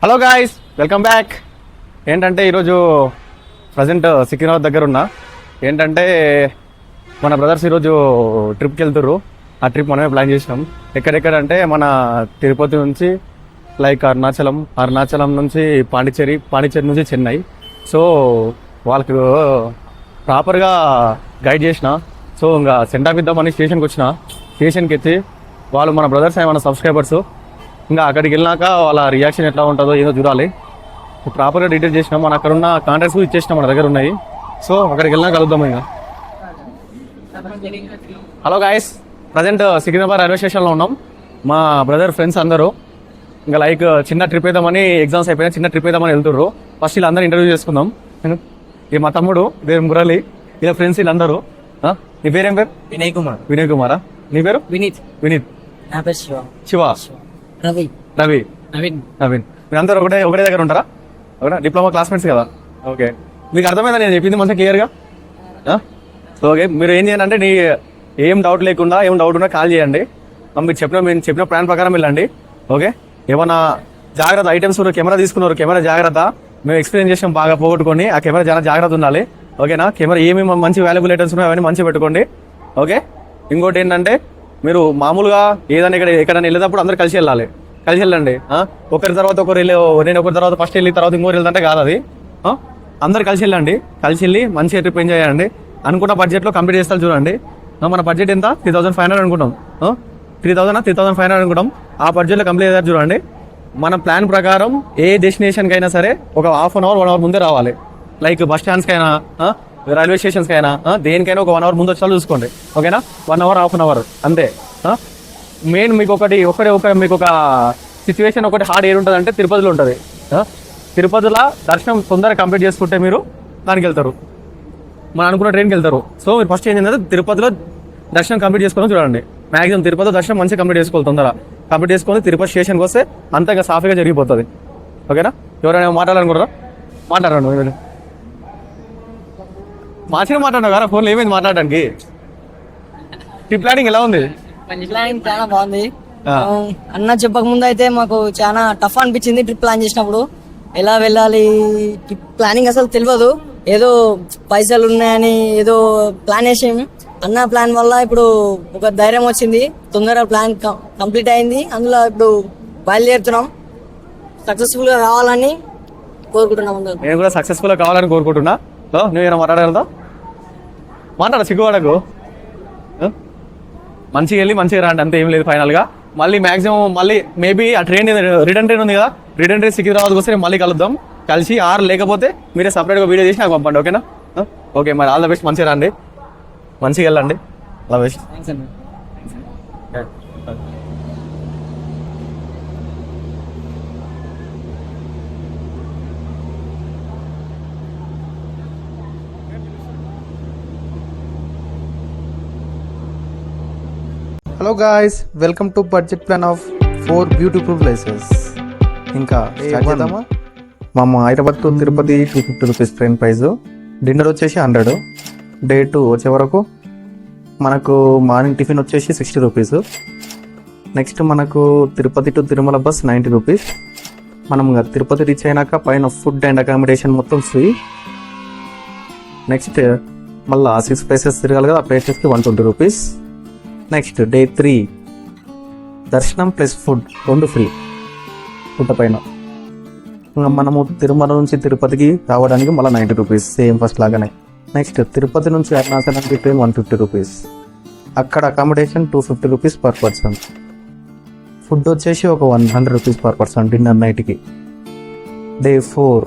Hello guys, welcome back. ఏంటంటే ఈరోజు present Secunderabad దగ్గర ఉన్నా. ఏంటంటే మన బ్రదర్స్ ఈరోజు ట్రిప్కి వెళ్తుర్రు. ఆ ట్రిప్ మనమే ప్లాన్ చేసినాం. ఎక్కడెక్కడంటే మన తిరుపతి నుంచి లైక్ అరుణాచలం నుంచి పాండిచ్చేరి నుంచి చెన్నై. సో వాళ్ళకు ప్రాపర్గా గైడ్ చేసిన. సో ఇంకా సెండ్ ఆఫ్ ఇద్దామని స్టేషన్కి ఎత్తి వాళ్ళు మన బ్రదర్స్ మన సబ్స్క్రైబర్స్. ఇంకా అక్కడికి వెళ్ళినాక వాళ్ళ రియాక్షన్ ఎట్లా ఉంటుందో ఏదో చూడాలి. ప్రాపర్గా డీటెయిల్ చేసినాం. మన అక్కడ ఉన్న కాంటాక్ట్స్ ఇచ్చేసినాం, మన దగ్గర ఉన్నాయి. సో అక్కడికి వెళ్ళినా కలుద్దాం. ఇంకా hello guys, present Secunderabad railway స్టేషన్లో ఉన్నాం. మా బ్రదర్ ఫ్రెండ్స్ అందరూ ఇంకా లైక్ చిన్న ట్రిప్ వేద్దామని, ఎగ్జామ్స్ అయిపోయినా చిన్న ట్రిప్ వేద్దామని వెళ్తుర్రు. ఫస్ట్ వీళ్ళందరూ ఇంటర్వ్యూ చేసుకుందాం. ఇది మా తమ్ముడు, పేరు మురళి. ఇలా ఫ్రెండ్స్ వీళ్ళందరూ. నీ పేరేం పేరు? వినయ్ కుమారా? నీ పేరు? వినీత్. శివ. రవి. నవీన్. మీరందరూ ఒకటే దగ్గర ఉంటారా? ఒకటే డిప్లొమా క్లాస్మేట్స్ కదా? ఓకే. మీకు అర్థమైందా నేను చెప్పింది మంచిగా క్లియర్గా? ఓకే. మీరు ఏం చేయాలంటే ఏం డౌట్ లేకుండా, ఏం డౌట్ ఉన్నా కాల్ చేయండి. మీరు చెప్పిన ప్లాన్ ప్రకారం వెళ్ళండి. ఓకే. ఏమన్నా జాగ్రత్త ఐటమ్స్ కెమెరా తీసుకున్నారు, కెమెరా జాగ్రత్త. మేము ఎక్స్ప్లెయిన్ చేసాం, బాగా పోగొట్టుకొని ఆ కెమెరా చాలా జాగ్రత్త ఉండాలి. ఓకేనా? కెమెరా ఏమేమి మంచి వాల్యుబుల్ ఐటమ్స్ ఉన్నాయో అవన్నీ మంచిగా పెట్టుకోండి. ఓకే. ఇంకోటి ఏంటంటే మీరు మామూలుగా ఏదైనా ఎక్కడైనా వెళ్ళేటప్పుడు అందరు కలిసి వెళ్ళండి. ఒకరి తర్వాత ఒకరు నేను ఒకరి తర్వాత ఫస్ట్ వెళ్ళి తర్వాత ఇంకోరు వెళ్తుంటే కాదు అది. అందరు కలిసి వెళ్ళి మంచిగా ట్రిప్ ఎంజాయ్ చేయండి. అనుకున్న బడ్జెట్లో కంప్లీట్ చేస్తారు. చూడండి, మన బడ్జెట్ ఎంత? 3500 అనుకుంటాం. 3,500 అనుకుంటాం. ఆ బడ్జెట్లో కంప్లీట్ చేస్తారు. చూడండి, మన ప్లాన్ ప్రకారం ఏ డెస్టినేషన్కి అయినా సరే ఒక హాఫ్ అన్ అవర్ 1 అవర్ ముందే రావాలి. లైక్ బస్ స్టాండ్స్కి అయినా, రైల్వే స్టేషన్స్కి అయినా, దేనికైనా ఒక 1 అవర్ ముందు వచ్చేలా చూసుకోండి. ఓకేనా? 1 అవర్ హాఫ్ అన్ అవర్ అంతే. మెయిన్ మీకు మీకు ఒక సిచ్యువేషన్ ఒకటి హార్డ్ ఏది ఉంటుంది అంటే తిరుపతిలో ఉంటుంది. తిరుపతిలో దర్శనం తొందరగా కంప్లీట్ చేసుకుంటే మీరు దానికి వెళ్తారు, మనం అనుకున్న ట్రైన్కి వెళ్తారు. సో మీరు ఫస్ట్ ఏం చేయాలంటే తిరుపతిలో దర్శనం కంప్లీట్ చేసుకోవాలని చూడండి. మ్యాక్సిమం తిరుపతిలో దర్శనం మంచిగా కంప్లీట్ చేసుకోవాలి. తొందరగా కంప్లీట్ చేసుకొని తిరుపతి స్టేషన్కి వస్తే అంతగా సాఫీగా జరిగిపోతుంది. ఓకేనా? ఎవరైనా మాట్లాడాలనుకుంటారా? మాట్లాడండి. మాట్లాడినావు కదా ఫోన్లో, ఏమైంది మాట్లాడడానికి? ట్రిప్ ప్లానింగ్ ఎలా ఉంది? చాలా బాగుంది అన్న. చెప్పక ముందు అయితే మాకు చాలా టఫ్ అనిపించింది ట్రిప్ ప్లాన్ చేసినప్పుడు. ఎలా వెళ్ళాలి ట్రిప్ ప్లానింగ్ అసలు తెలియదు. ఏదో పైసలు ఉన్నాయని ఏదో ప్లాన్ చేసాము. అన్న ప్లాన్ వల్ల ఇప్పుడు ఒక ధైర్యం వచ్చింది. తొందరగా ప్లాన్ కంప్లీట్ అయింది. అందులో ఇప్పుడు బయలుదేరుతున్నాం. సక్సెస్ఫుల్ గా కావాలని కోరుకుంటున్నాం. నేను కూడా సక్సెస్ఫుల్ గా కావాలని కోరుకుంటున్నా. నువ్వేనా మాట్లాడగలదా? మాట్లాడ, సిగ్గుపడకు. మంచిగా వెళ్ళి మంచిగా రండి, అంతే. ఏం లేదు. ఫైనల్ గా మళ్ళీ మాక్సిమం మేబీ ఆ ట్రైన్ రిటర్న్ ట్రైన్ ఉంది కదా, రిటర్న్ ట్రైన్ సికింద్రాబాద్కి వస్తే మళ్ళీ కలుద్దాం. కలిసి లేకపోతే మీరే సపరేట్గా వీడియో చేసి నాకు పంపండి. ఓకేనా? ఓకే. మరి ఆల్ ద బెస్ట్. మంచిగా రండి, మంచిగా వెళ్ళండి. All the best. Hello guys, welcome to budget plan of 4 beautiful places. ఇంకా స్టార్ట్ చేద్దామా? Hyderabad to Tirupati 250 rupees train price. Dinner వచ్చేసి 100. డే 2 వచ్చే వరకు మనకు మార్నింగ్ టిఫిన్ వచ్చేసి 60 రూపీస్. నెక్స్ట్ మనకు Tirupati to Tirumala bus 90 rupees. మనం తిరుపతి రీచ్ అయినాక పైన ఫుడ్ అండ్ అకామిడేషన్ మొత్తం ఫ్రీ. నెక్స్ట్ మళ్ళీ 6 ప్లేసెస్ తిరగాలి కదా, ఆ ప్లేసెస్కి 120 రూపీస్. నెక్స్ట్ డే 3 దర్శనం ప్లస్ ఫుడ్ 2 ఫ్రీ. ఫుడ్ పైన మనము తిరుమల నుంచి తిరుపతికి రావడానికి మళ్ళీ 90 రూపీస్, సేమ్ ఫస్ట్ లాగానే. నెక్స్ట్ తిరుపతి నుంచి అరుణాచలంకి ట్రైన్ 150 రూపీస్. అక్కడ accommodation 250 rupees per person. Food వచ్చేసి ఒక 100 రూపీస్ పర్ పర్సన్ డిన్నర్ నైట్కి. డే 4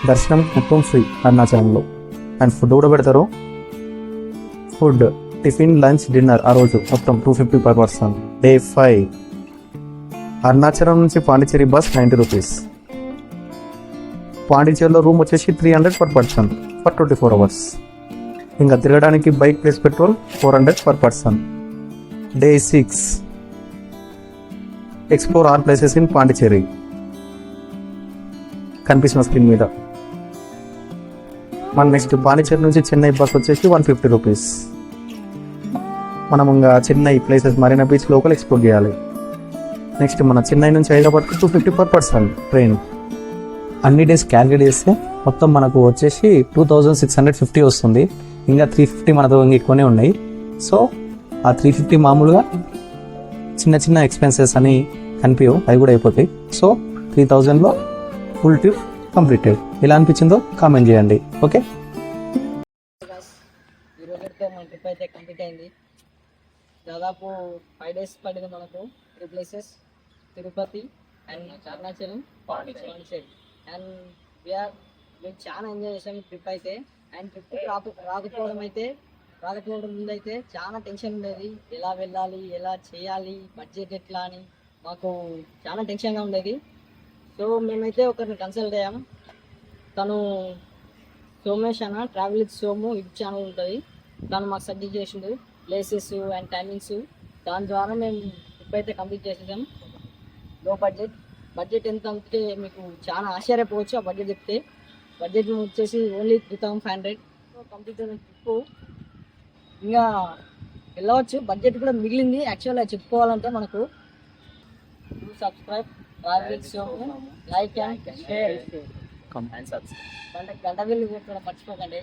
దర్శనం మొత్తం ఫ్రీ అరుణాచలంలో, అండ్ ఫుడ్ కూడా పెడతారు. ఫుడ్ టిఫిన్, లంచ్, డిన్నర్ ఆ రోజు మొత్తం 250 పర్ పర్సన్. డే 5 అరుణాచలం నుంచి పాండిచ్చేరి బస్ 90 రూపీస్. పాండిచ్చేరిలో రూమ్ వచ్చేసి 300 పర్ పర్సన్ ఫర్ 24 అవర్స్. ఇంకా తిరగడానికి bike plus petrol 400 per person. Day 6 explore all places in Pondicherry. కనిపిస్తున్న స్క్రీన్ మీద. మన నెక్స్ట్ పాండిచ్చేరి నుంచి చెన్నై బస్ వచ్చేసి 150 రూపీస్. మనం ఇంకా Chennai places Marina beach local explore చేయాలి. నెక్స్ట్ మన చెన్నై నుంచి హైదరాబాద్కి 250 per person ట్రైన్. అన్ని డేస్ క్యాల్కులేట్ చేస్తే మొత్తం మనకు వచ్చేసి 2650 వస్తుంది. ఇంకా 350 మనతో ఇంకా ఎక్కువనే ఉన్నాయి. సో ఆ 350 మామూలుగా చిన్న చిన్న ఎక్స్పెన్సెస్ అని కనిపించవు, అవి కూడా అయిపోతాయి. సో 3000లో ఫుల్ ట్రిప్ కంప్లీటెడ్. ఎలా అనిపించిందో కామెంట్ చేయండి. ఓకే, ఈ రోజుతో మన ట్రిప్ అయితే కంప్లీట్ అయింది. దాదాపు 5 days పడింది మనకు. 3 places, Tirupati and Arunachalam, Pondicherry. And మేము చాలా ఎంజాయ్ చేసాం ట్రిప్ అయితే. అండ్ ట్రిప్ రాకపోవడం ముందు అయితే చాలా టెన్షన్ ఉండేది. ఎలా వెళ్ళాలి, ఎలా చేయాలి, బడ్జెట్ ఎట్లా అని మాకు చాలా టెన్షన్గా ఉండేది. సో మేమైతే ఒకరిని కన్సల్ట్ అయ్యాం. తను సోమేష్ అన్న, travel with Somu YouTube channel ఉంటుంది. తను మాకు సజెస్ట్ చేసిండు ప్లేసెస్ అండ్ టైమింగ్స్. దాని ద్వారా మేము ట్రిప్ అయితే కంప్లీట్ చేసేసాం. లో బడ్జెట్ ఎంత అంటే మీకు చాలా ఆశ్చర్యపోవచ్చు ఆ బడ్జెట్ చెప్తే. బడ్జెట్ వచ్చేసి ఓన్లీ 3500 కంప్లీట్ అయిన ట్రిప్. ఇంకా వెళ్ళవచ్చు, బడ్జెట్ కూడా మిగిలింది. యాక్చువల్గా చెప్పుకోవాలంటే మనకు సబ్స్క్రైబ్, లైక్ అండ్ షేర్, గంట బిల్లు కూడా మర్చిపోకండి.